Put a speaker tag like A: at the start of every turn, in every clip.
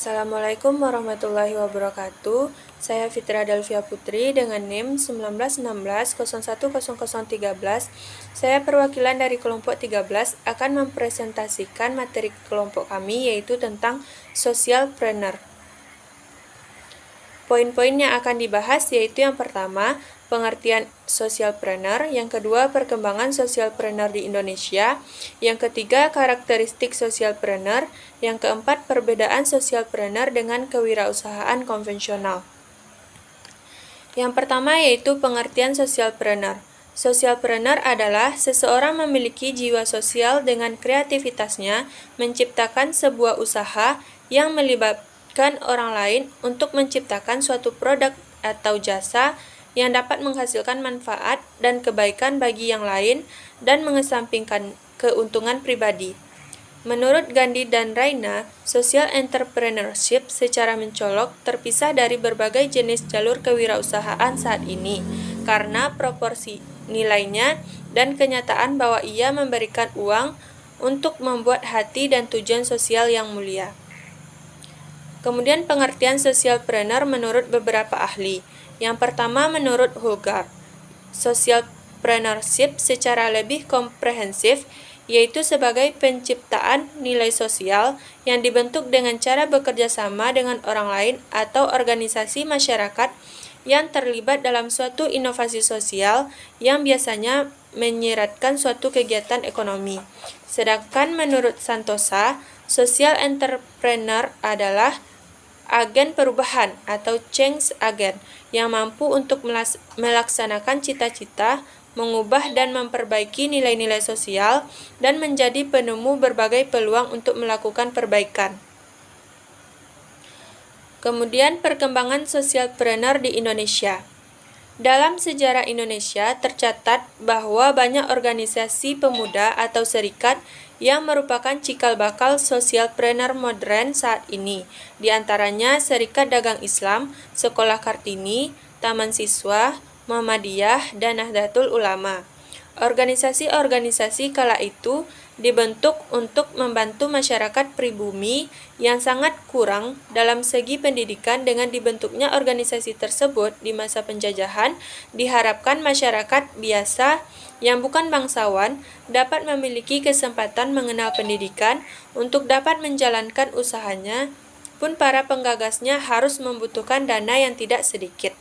A: Assalamualaikum warahmatullahi wabarakatuh. Saya Fitra Delvia Putri dengan NIM 1916010013. Saya perwakilan dari kelompok 13 akan mempresentasikan materi kelompok kami yaitu tentang socialpreneur. Poin-poin yang akan dibahas yaitu yang pertama, pengertian socialpreneur, yang kedua, perkembangan socialpreneur di Indonesia, yang ketiga, karakteristik socialpreneur, yang keempat, perbedaan socialpreneur dengan kewirausahaan konvensional. Yang pertama yaitu pengertian socialpreneur. Socialpreneur adalah seseorang memiliki jiwa sosial dengan kreativitasnya menciptakan sebuah usaha yang melibatkan orang lain untuk menciptakan suatu produk atau jasa yang dapat menghasilkan manfaat dan kebaikan bagi yang lain dan mengesampingkan keuntungan pribadi. Menurut Gandhi dan Raina, social entrepreneurship secara mencolok terpisah dari berbagai jenis jalur kewirausahaan saat ini karena proporsi nilainya dan kenyataan bahwa ia memberikan uang untuk membuat hati dan tujuan sosial yang mulia. Kemudian pengertian socialpreneur menurut beberapa ahli. Yang pertama menurut Hogarth, socialpreneurship secara lebih komprehensif yaitu sebagai penciptaan nilai sosial yang dibentuk dengan cara bekerja sama dengan orang lain atau organisasi masyarakat yang terlibat dalam suatu inovasi sosial yang biasanya menyiratkan suatu kegiatan ekonomi. Sedangkan menurut Santosa, social entrepreneur adalah agen perubahan atau change agent yang mampu untuk melaksanakan cita-cita, mengubah dan memperbaiki nilai-nilai sosial, dan menjadi penemu berbagai peluang untuk melakukan perbaikan. Kemudian perkembangan socialpreneur di Indonesia. Dalam sejarah Indonesia tercatat bahwa banyak organisasi pemuda atau serikat yang merupakan cikal bakal socialpreneur modern saat ini. Di antaranya Serikat Dagang Islam, Sekolah Kartini, Taman Siswa, Muhammadiyah, dan Nahdlatul Ulama. Organisasi-organisasi kala itu dibentuk untuk membantu masyarakat pribumi yang sangat kurang dalam segi pendidikan. Dengan dibentuknya organisasi tersebut di masa penjajahan, diharapkan masyarakat biasa yang bukan bangsawan dapat memiliki kesempatan mengenal pendidikan untuk dapat menjalankan usahanya, pun para penggagasnya harus membutuhkan dana yang tidak sedikit.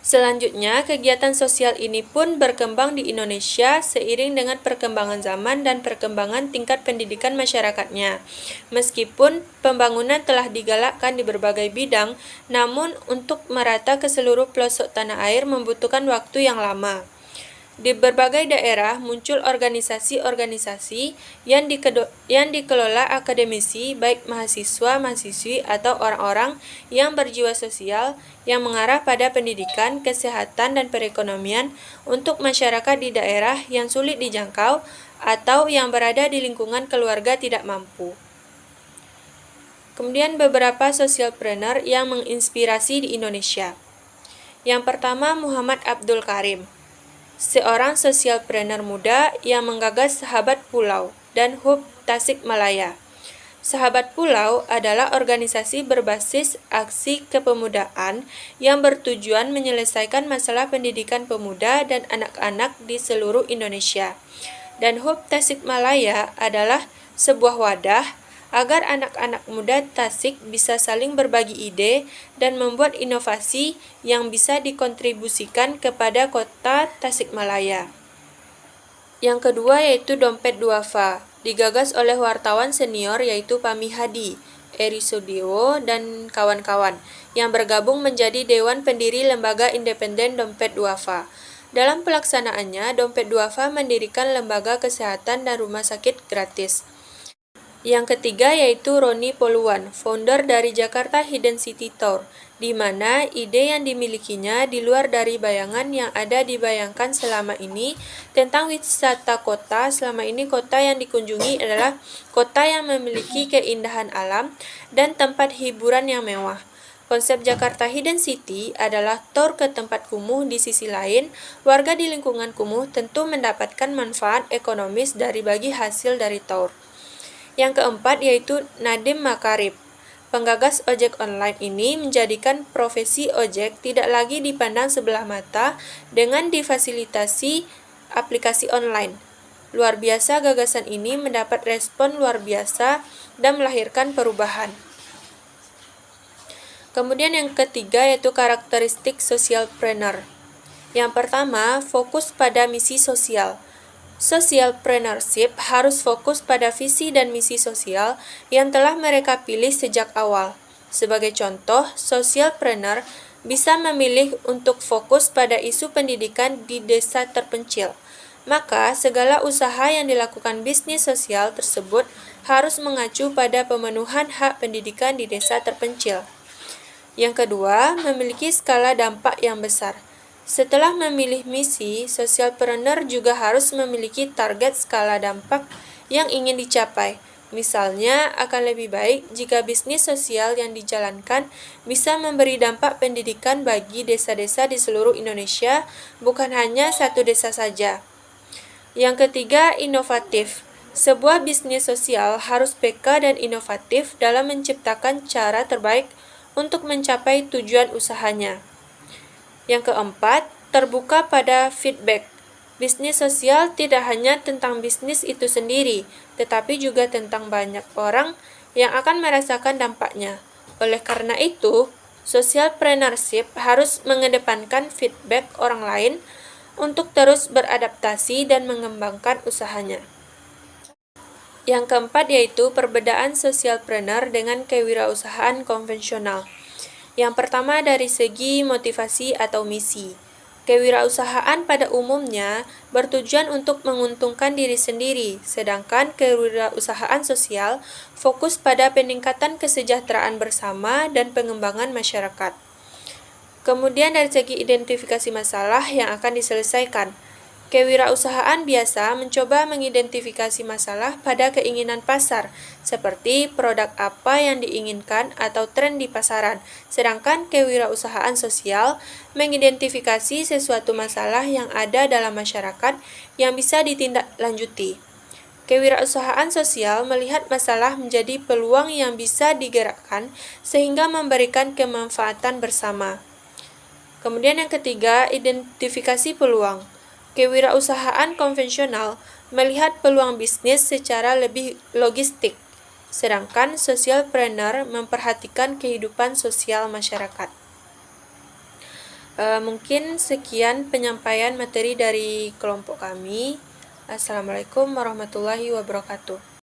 A: Selanjutnya, kegiatan sosial ini pun berkembang di Indonesia seiring dengan perkembangan zaman dan perkembangan tingkat pendidikan masyarakatnya. Meskipun pembangunan telah digalakkan di berbagai bidang, namun untuk merata ke seluruh pelosok tanah air membutuhkan waktu yang lama. Di berbagai daerah muncul organisasi-organisasi yang dikelola akademisi, baik mahasiswa, mahasiswi, atau orang-orang yang berjiwa sosial yang mengarah pada pendidikan, kesehatan, dan perekonomian untuk masyarakat di daerah yang sulit dijangkau atau yang berada di lingkungan keluarga tidak mampu. Kemudian beberapa socialpreneur yang menginspirasi di Indonesia. Yang pertama, Muhammad Abdul Karim, seorang socialpreneur muda yang menggagas Sahabat Pulau dan HUB Tasikmalaya. Sahabat Pulau adalah organisasi berbasis aksi kepemudaan yang bertujuan menyelesaikan masalah pendidikan pemuda dan anak-anak di seluruh Indonesia. Dan HUB Tasikmalaya adalah sebuah wadah agar anak-anak muda Tasik bisa saling berbagi ide dan membuat inovasi yang bisa dikontribusikan kepada kota Tasikmalaya. Yang kedua yaitu Dompet Duafa, digagas oleh wartawan senior yaitu Pami Hadi, Eri Sudewo, dan kawan-kawan, yang bergabung menjadi Dewan Pendiri Lembaga Independen Dompet Duafa. Dalam pelaksanaannya, Dompet Duafa mendirikan lembaga kesehatan dan rumah sakit gratis. Yang ketiga yaitu Roni Poluan, founder dari Jakarta Hidden City Tour, di mana ide yang dimilikinya di luar dari bayangan yang ada dibayangkan selama ini tentang wisata kota. Selama ini kota yang dikunjungi adalah kota yang memiliki keindahan alam dan tempat hiburan yang mewah. Konsep Jakarta Hidden City adalah tour ke tempat kumuh. Di sisi lain, warga di lingkungan kumuh tentu mendapatkan manfaat ekonomis dari bagi hasil dari tour. Yang keempat yaitu Nadiem Makarim. Penggagas ojek online ini menjadikan profesi ojek tidak lagi dipandang sebelah mata dengan difasilitasi aplikasi online. Luar biasa, gagasan ini mendapat respon luar biasa dan melahirkan perubahan. Kemudian yang ketiga yaitu karakteristik socialpreneur. Yang pertama, fokus pada misi sosial. Socialpreneurship harus fokus pada visi dan misi sosial yang telah mereka pilih sejak awal. Sebagai contoh, socialpreneur bisa memilih untuk fokus pada isu pendidikan di desa terpencil. Maka, segala usaha yang dilakukan bisnis sosial tersebut harus mengacu pada pemenuhan hak pendidikan di desa terpencil. Yang kedua, memiliki skala dampak yang besar. Setelah memilih misi, socialpreneur juga harus memiliki target skala dampak yang ingin dicapai. Misalnya, akan lebih baik jika bisnis sosial yang dijalankan bisa memberi dampak pendidikan bagi desa-desa di seluruh Indonesia, bukan hanya satu desa saja. Yang ketiga, inovatif. Sebuah bisnis sosial harus peka dan inovatif dalam menciptakan cara terbaik untuk mencapai tujuan usahanya. Yang keempat, terbuka pada feedback. Bisnis sosial tidak hanya tentang bisnis itu sendiri, tetapi juga tentang banyak orang yang akan merasakan dampaknya. Oleh karena itu, socialpreneurship harus mengedepankan feedback orang lain untuk terus beradaptasi dan mengembangkan usahanya. Yang keempat yaitu perbedaan socialpreneur dengan kewirausahaan konvensional. Yang pertama dari segi motivasi atau misi. Kewirausahaan pada umumnya bertujuan untuk menguntungkan diri sendiri, sedangkan kewirausahaan sosial fokus pada peningkatan kesejahteraan bersama dan pengembangan masyarakat. Kemudian dari segi identifikasi masalah yang akan diselesaikan. Kewirausahaan biasa mencoba mengidentifikasi masalah pada keinginan pasar, seperti produk apa yang diinginkan atau tren di pasaran, sedangkan kewirausahaan sosial mengidentifikasi sesuatu masalah yang ada dalam masyarakat yang bisa ditindaklanjuti. Kewirausahaan sosial melihat masalah menjadi peluang yang bisa digerakkan sehingga memberikan kemanfaatan bersama. Kemudian yang ketiga, identifikasi peluang. Kewirausahaan konvensional melihat peluang bisnis secara lebih logistik, sedangkan socialpreneur memperhatikan kehidupan sosial masyarakat. Mungkin sekian penyampaian materi dari kelompok kami. Assalamualaikum warahmatullahi wabarakatuh.